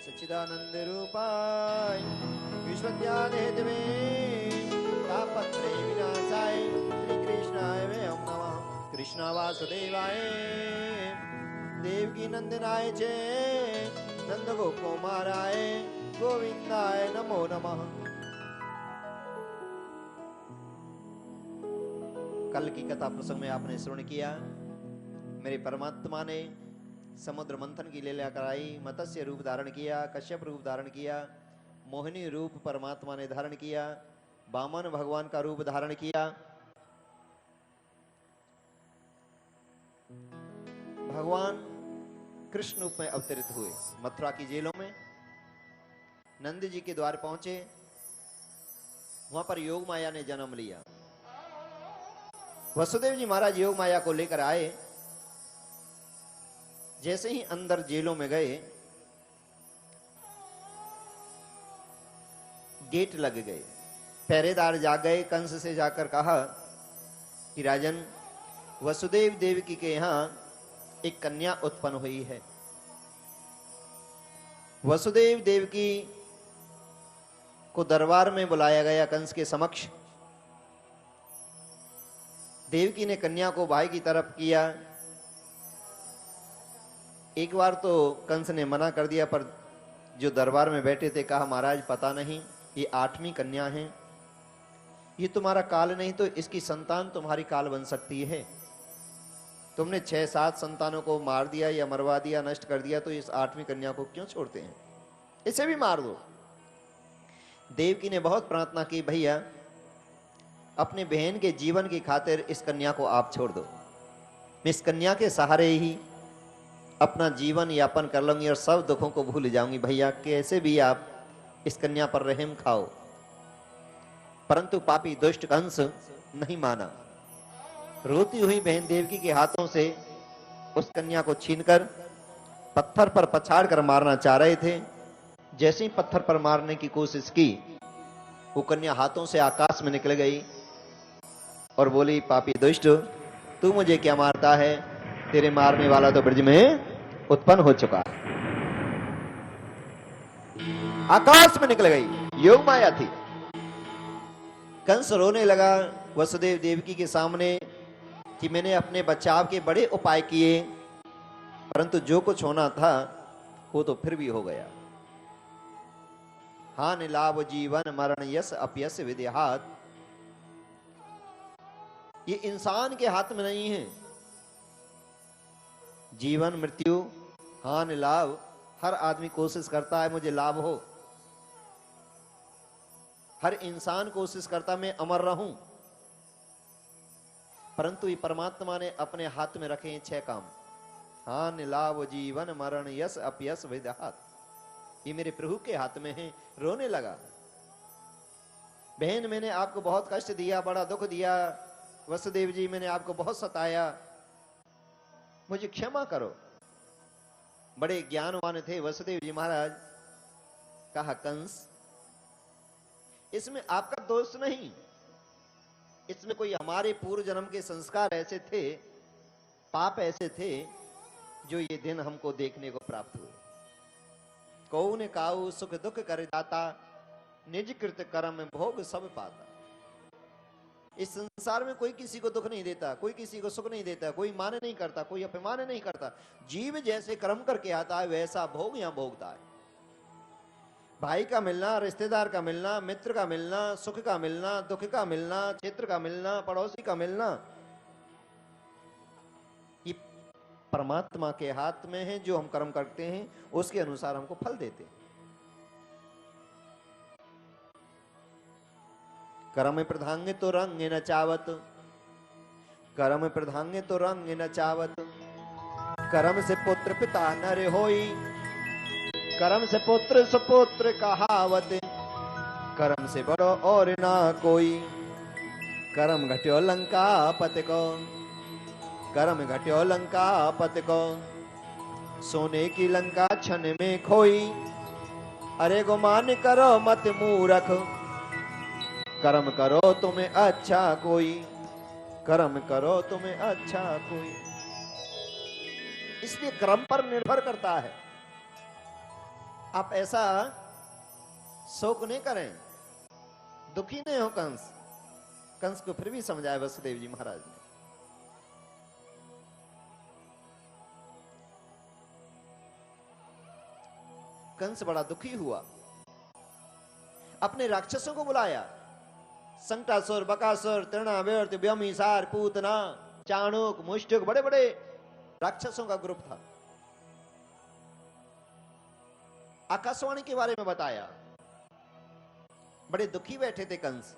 सच्चिदानंद रूपाय विश्वज्ञान Hathaway तापत्रय विनाशाय श्री कृष्णाय वयं नमः। कृष्ण वासुदेवाय देवकी नंदनाय चे नंद गोकुमाराय गोविंदाय नमो नमः। कल की कथा प्रसंग में आपने श्रवण किया, मेरे परमात्मा ने समुद्र मंथन की लीला कराई, मत्स्य रूप धारण किया, कश्यप रूप धारण किया, मोहिनी रूप परमात्मा ने धारण किया, वामन भगवान का रूप धारण किया। भगवान कृष्ण रूप में अवतरित हुए, मथुरा की जेलों में नंद जी के द्वार पहुंचे। वहां पर योग माया ने जन्म लिया। वसुदेव जी महाराज योग माया को लेकर आए। जैसे ही अंदर जेलों में गए, गेट लग गए, पहरेदार जाग गए। कंस से जाकर कहा कि राजन, वसुदेव देवकी के यहां एक कन्या उत्पन्न हुई है। वसुदेव देवकी को दरबार में बुलाया गया कंस के समक्ष। देवकी ने कन्या को भाई की तरफ किया। एक बार तो कंस ने मना कर दिया, पर जो दरबार में बैठे थे कहा, महाराज पता नहीं, ये 8वीं कन्या है, ये तुम्हारा काल नहीं तो इसकी संतान तुम्हारी काल बन सकती है। तुमने 6-7 संतानों को मार दिया या मरवा दिया, नष्ट कर दिया, तो इस 8वीं कन्या को क्यों छोड़ते हैं, इसे भी मार दो। देवकी ने बहुत प्रार्थना की, भैया अपने बहन के जीवन की खातिर इस कन्या को आप छोड़ दो, मैं इस कन्या के सहारे ही अपना जीवन यापन कर लूंगी और सब दुखों को भूल जाऊंगी। भैया कैसे भी आप इस कन्या पर रहम खाओ। परंतु पापी दुष्ट कंस नहीं माना। रोती हुई बहन देवकी के हाथों से उस कन्या को छीनकर पत्थर पर पछाड़ कर मारना चाह रहे थे। जैसे ही पत्थर पर मारने की कोशिश की, वो कन्या हाथों से आकाश में निकल गई और बोली, पापी दुष्ट, तू मुझे क्या मारता है, तेरे मारने वाला तो ब्रज में उत्पन्न हो चुका है। आकाश में निकल गई, योग माया थी। कंस रोने लगा वसुदेव देवकी के सामने कि मैंने अपने बचाव के बड़े उपाय किए, परंतु जो कुछ होना था वो तो फिर भी हो गया। हानि लाभ जीवन मरण यश अपयश विदेहात, ये इंसान के हाथ में नहीं है। जीवन मृत्यु हानि लाभ, हर आदमी कोशिश करता है मुझे लाभ हो, हर इंसान कोशिश करता मैं अमर रहूं, परंतु ये परमात्मा ने अपने हाथ में रखे हैं 6 काम। हानि लाभ जीवन मरण यश अपयश विदेहात, ये मेरे प्रभु के हाथ में है। रोने लगा, बहन मैंने आपको बहुत कष्ट दिया, बड़ा दुख दिया, वसुदेव जी मैंने आपको बहुत सताया, मुझे क्षमा करो। बड़े ज्ञानवान थे वसुदेव जी महाराज। कहा, कंस इसमें आपका दोष नहीं, इसमें कोई हमारे पूर्व जन्म के संस्कार ऐसे थे, पाप ऐसे थे, जो ये दिन हमको देखने को प्राप्त हुए। कौन काऊ सुख दुख कर दाता, निज कृत कर्म भोग सब पाता। इस संसार में कोई किसी को दुख नहीं देता, कोई किसी को सुख नहीं देता, कोई मान नहीं करता, कोई अपमान नहीं करता। जीव जैसे कर्म करके आता है वैसा भोग यहां भोगता है। भाई का मिलना, रिश्तेदार का मिलना, मित्र का मिलना, सुख का मिलना, दुख का मिलना, क्षेत्र का मिलना, पड़ोसी का मिलना, ये परमात्मा के हाथ में है। जो हम कर्म करते हैं उसके अनुसार हमको फल देते हैं। कर्म प्रधांगे तो रंग न चावत, कर्म प्रधांगे तो रंग न चावत, कर्म से पुत्र पिता नर होई, कर्म से पुत्र सुपुत्र कहावत, कर्म से बड़ो और ना कोई, कर्म घट्यो लंका पति को, कर्म घट्यो लंका पति को, सोने की लंका क्षण में खोई, अरे गुमान करो मत मूरख, कर्म करो तुम्हें अच्छा कोई, कर्म करो तुम्हें अच्छा कोई। इसलिए कर्म पर निर्भर करता है। आप ऐसा शोक नहीं करें, दुखी नहीं हो कंस। कंस को फिर भी समझाया वसुदेव जी महाराज ने। कंस बड़ा दुखी हुआ, अपने राक्षसों को बुलाया। संकटासुर, बकासुर, तृणावर्त, व्योमिसार, पूतना, चाणूक, मुष्टिक, बड़े बड़े राक्षसों का ग्रुप था। आकाशवाणी के बारे में बताया। बड़े दुखी बैठे थे कंस।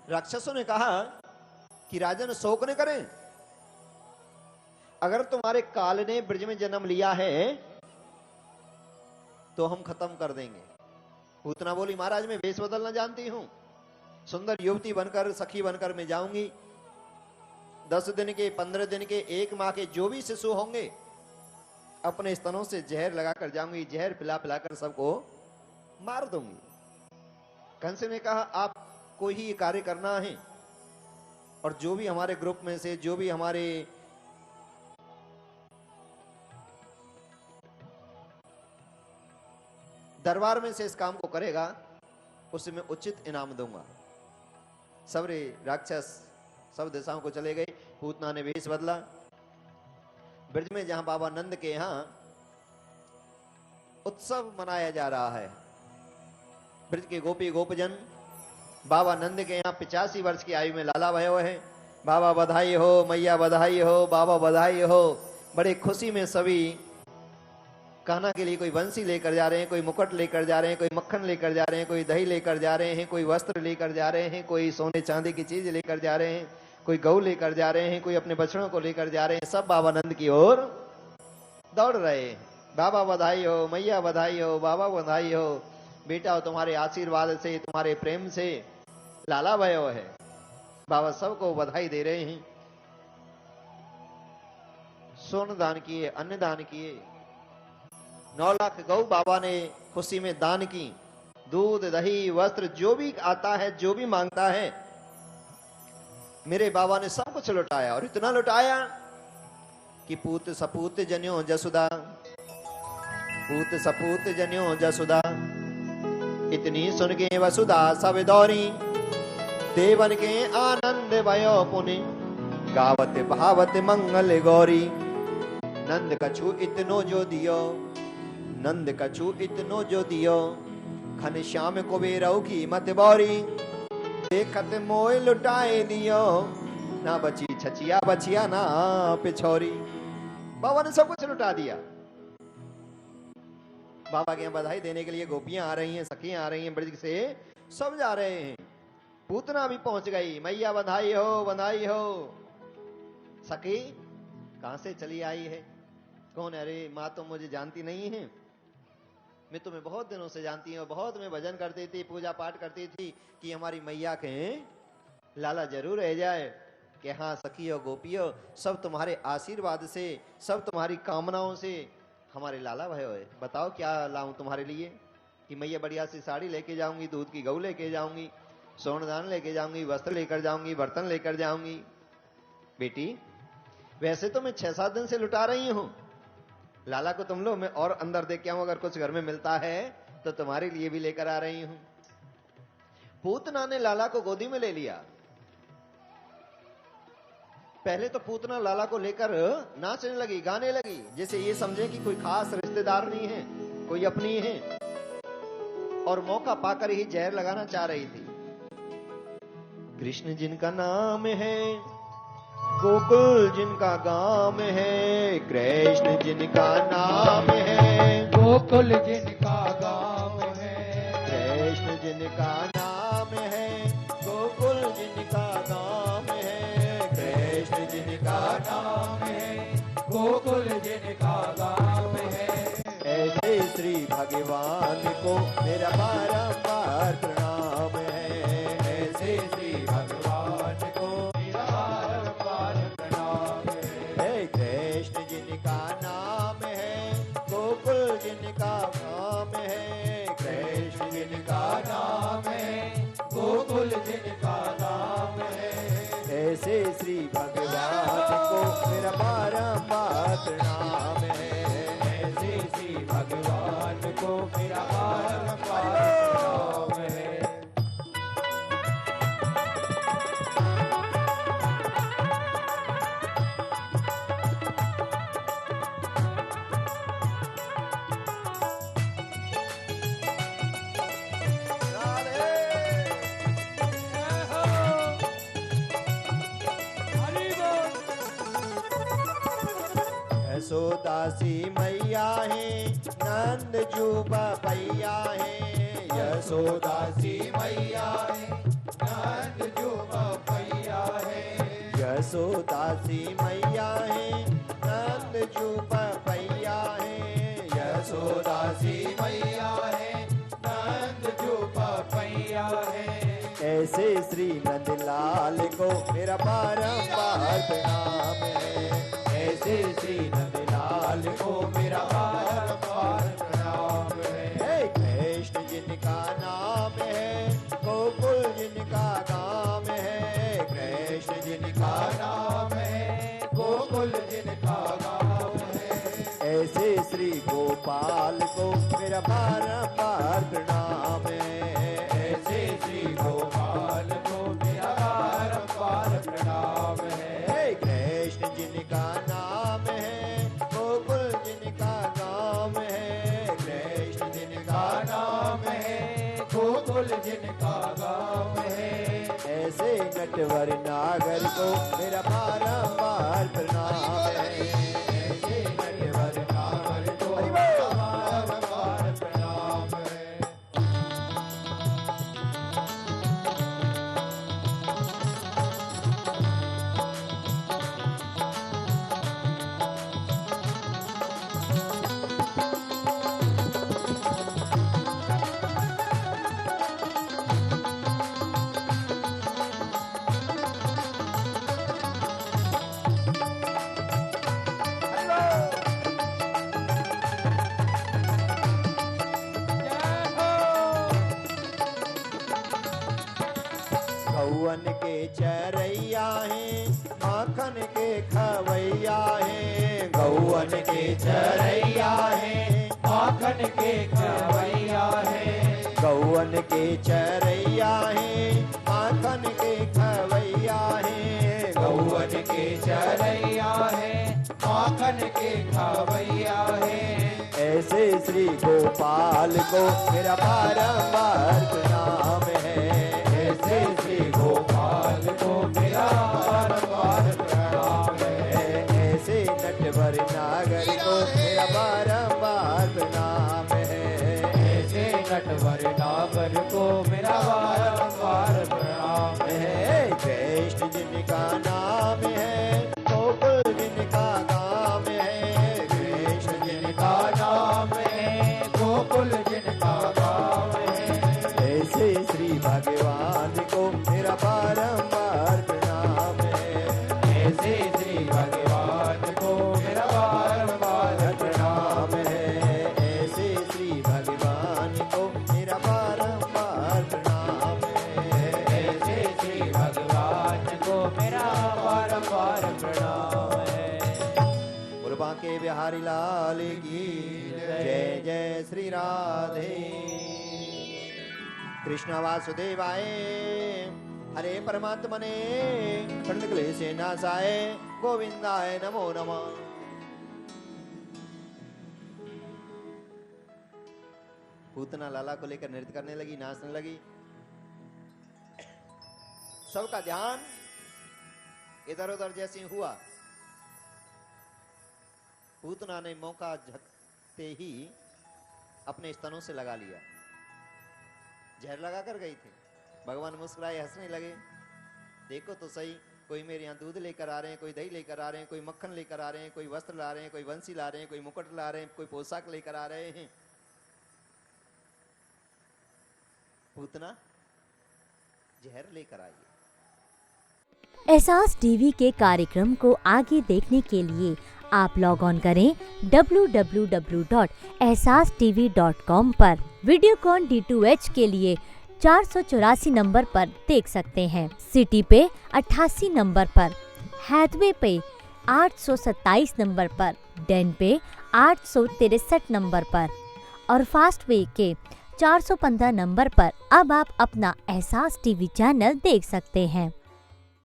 राक्षसों ने कहा कि राजन शोक न करें, अगर तुम्हारे काल ने ब्रज में जन्म लिया है तो हम खत्म कर देंगे। पूतना बोली महाराज मैं वेश बदलना जानती हूं, सुंदर युवती बनकर, सखी बनकर मैं जाऊंगी। 10 दिन के, 15 दिन के, 1 माह के जो भी शिशु होंगे अपने स्तनों से जहर लगाकर जाऊंगी, जहर पिला पिलाकर सबको मार दूंगी। कंस ने कहा आपको ही ये कार्य करना है, और जो भी हमारे ग्रुप में से, जो भी हमारे दरबार में से इस काम को करेगा उसे मैं उचित इनाम दूंगा। सबरे राक्षस सब दिशाओं को चले गए। पूतना ने वेश बदला। ब्रज में जहां बाबा नंद के यहां उत्सव मनाया जा रहा है, ब्रज के गोपी गोपजन बाबा नंद के यहां 85 वर्ष की आयु में लाला भये हुए हैं। बाबा बधाई हो, मैया बधाई हो, बाबा बधाई हो। बड़े खुशी में सभी कहना के लिए कोई बंसी लेकर जा रहे हैं, कोई मुकुट लेकर जा रहे हैं, कोई मक्खन लेकर जा रहे हैं, कोई दही लेकर जा रहे हैं, कोई वस्त्र लेकर जा रहे हैं, कोई सोने चांदी की चीज लेकर जा रहे हैं, कोई गऊ लेकर जा रहे हैं, कोई अपने बछड़ों को लेकर जा रहे हैं। सब बाबा नंद की ओर दौड़ रहे हैं। बाबा बधाई हो, मैया बधाई हो, बाबा बधाई हो। बेटा हो तुम्हारे आशीर्वाद से, तुम्हारे प्रेम से लाला भयो है। बाबा सबको बधाई दे रहे हैं। सोन दान किए, अन्न दान किए। 9 लाख गौ बाबा ने खुशी में दान की। दूध, दही, वस्त्र जो भी आता है, जो भी मांगता है, मेरे बाबा ने सब कुछ लुटाया। और इतना लुटाया कि पूत सपूत जन्यो जसुदा, पूत सपूत जन्यो जसुदा, इतनी सुन के वसुधा सब दौरी। देवन के आनंद भयो पुनि, गावत भावत मंगल गौरी। नंद कछु इतनो जो दियो, नंद कछु इतनो जो दियो, घन श्याम कुबेरऊ की मत बौरी। देखत मोय लुटाए दियो, ना बची छचिया बचिया ना पिछौरी। बाबा ने सब कुछ लुटा दिया। बाबा के यहाँ बधाई देने के लिए गोपियां आ रही हैं, सखियां आ रही हैं, ब्रज से सब जा रहे हैं। पूतना भी पहुंच गई। मैया बधाई हो, बधाई हो। सखी कहां से चली आई है? कौन? अरे माँ तुम मुझे जानती नहीं है, मैं तुम्हें बहुत दिनों से जानती हूँ। बहुत मैं भजन करती थी, पूजा पाठ करती थी कि हमारी मैया के लाला जरूर रह जाए। कि हाँ सखियों, गोपियों, सब तुम्हारे आशीर्वाद से, सब तुम्हारी कामनाओं से हमारे लाला भय हुए। बताओ क्या लाऊं तुम्हारे लिए? कि मैया बढ़िया सी साड़ी लेके जाऊंगी, दूध की गऊ लेके जाऊंगी, सोनदान लेके जाऊंगी, वस्त्र लेकर जाऊंगी, बर्तन लेकर जाऊंगी। बेटी वैसे तो मैं 6-7 दिन से लुटा रही हूं, लाला को तुम लो, मैं और अंदर देख के आऊं, अगर कुछ घर में मिलता है तो तुम्हारे लिए भी लेकर आ रही हूं। पूतना ने लाला को गोदी में ले लिया। पहले तो पूतना लाला को लेकर नाचने लगी, गाने लगी, जैसे ये समझे कि कोई खास रिश्तेदार नहीं है, कोई अपनी है, और मौका पाकर ही जहर लगाना चाह रही थी। कृष्ण जिनका नाम है, गोकुल जिनका गाम है, कृष्ण जिनका नाम है, गोकुल जिनका गाम है, कृष्ण जिनका नाम है, गोकुल जिनका गाम है, कृष्ण जिनका नाम है, गोकुल जिनका गाम है। ऐसे श्री भगवान को मेरा बारंबार प्रणाम है। ऐसे श्री भगवान को मेरा बारंबार प्रणाम है। कृष्ण जिनका नाम है, गोकुल जिनका नाम है, कृष्ण जिनका नाम है, गोकुल जिनका नाम है। ऐसे श्री भगवान को मेरा बारंबार प्रणाम है। ऐसे श्री भगवान को मेरा बारंबार प्रणाम है। यशोदासी मैया है नंद जू बपैया है। यशोदासी मैया है नंद जो बपैया है। यशोदासी मैया है नंद जू बपैया है। यशोदासी मैया है नंद जो बपैया है। ऐसे श्री नंदलाल को मेरा बारंबार प्रणाम है। ऐसे श्री नंदलाल को मेरा बारंबार प्रणाम है। कृष्ण जिनका नाम है गोकुल जिनका गाम है। कृष्ण जिनका नाम है गोकुल जिनका गाँव है। ऐसे श्री गोपाल को मेरा बारंबार प्रणाम है। ऐसे श्री गोपाल को मेरा बारंबार प्रणाम है। कृष्ण जिनका नाम है गोकुल जिनका गाम है। कृष्ण जिनका नाम है गोकुल जिनका गाँव है। ऐसे नटवर नागर को मेरा बारंबार प्रणाम है। ऐसे नटवर नागर को मेरा बारंबार प्रणाम है। गौवन के चरैया है माखन के खवैया है। गौवन के चरैया है माखन के खवैया है। गौवन के चरैया है माखन के खवैया है। गौवन के चरैया है माखन के खवैया है। ऐसे श्री गोपाल को मेरा बारंबार प्रणाम है। ऐसे श्री गोपाल को मेरा बारंबार प्रणाम है। ऐसे नटवर नागर को मेरा बारंबार प्रणाम है। ऐसे नटवर नागर को मेरा बारंबार प्रणाम है। कृष्ण जिनका नाम है गोकुल जिनका गाम है। कृष्ण जिनका नाम है गोकुल जिनका गाँव है। ऐसे श्री भगवान को मेरा बारंबार प्रणाम है। ऐसे श्री भगवान को मेरा बारंबार प्रणाम है। ऐसे श्री भगवान को मेरा बारंबार प्रणाम है। ऐसे श्री भगवान को मेरा बारंबार प्रणाम है। गुरबा के बिहारी लाल की जय जय श्री राधे। कृष्ण वासुदेवाय हरे परमात्मने प्रणत क्लेशे नाशाय गोविंदाय नमो नमः। पूतना लाला को लेकर नृत्य करने लगी, नाचने लगी। सबका ध्यान इधर उधर जैसे हुआ। पूतना ने मौका झकते ही अपने स्तनों से लगा लिया। जहर लगा कर गई थी। भगवान मुस्कुराए, हंसने लगे। देखो तो सही, कोई मेरे यहाँ दूध लेकर आ रहे हैं, कोई दही लेकर आ रहे हैं, कोई मक्खन लेकर आ रहे हैं, कोई वस्त्र ला रहे हैं, कोई बंसी ला रहे हैं, कोई मुकुट ला रहे हैं, कोई पोशाक लेकर आ रहे हैं। पूतना जहर लेकर आई। एहसास टीवी के कार्यक्रम को आगे देखने के लिए आप लॉग ऑन करें www.ehsastv.com पर। वीडियोकॉन D2H के लिए 484 नंबर पर देख सकते हैं, सिटी पे 88 नंबर पर, हैथवे पे 827 नंबर पर, डेन पे 863 नंबर पर और फास्टवे के 415 नंबर पर अब आप अपना एहसास टीवी चैनल देख सकते हैं।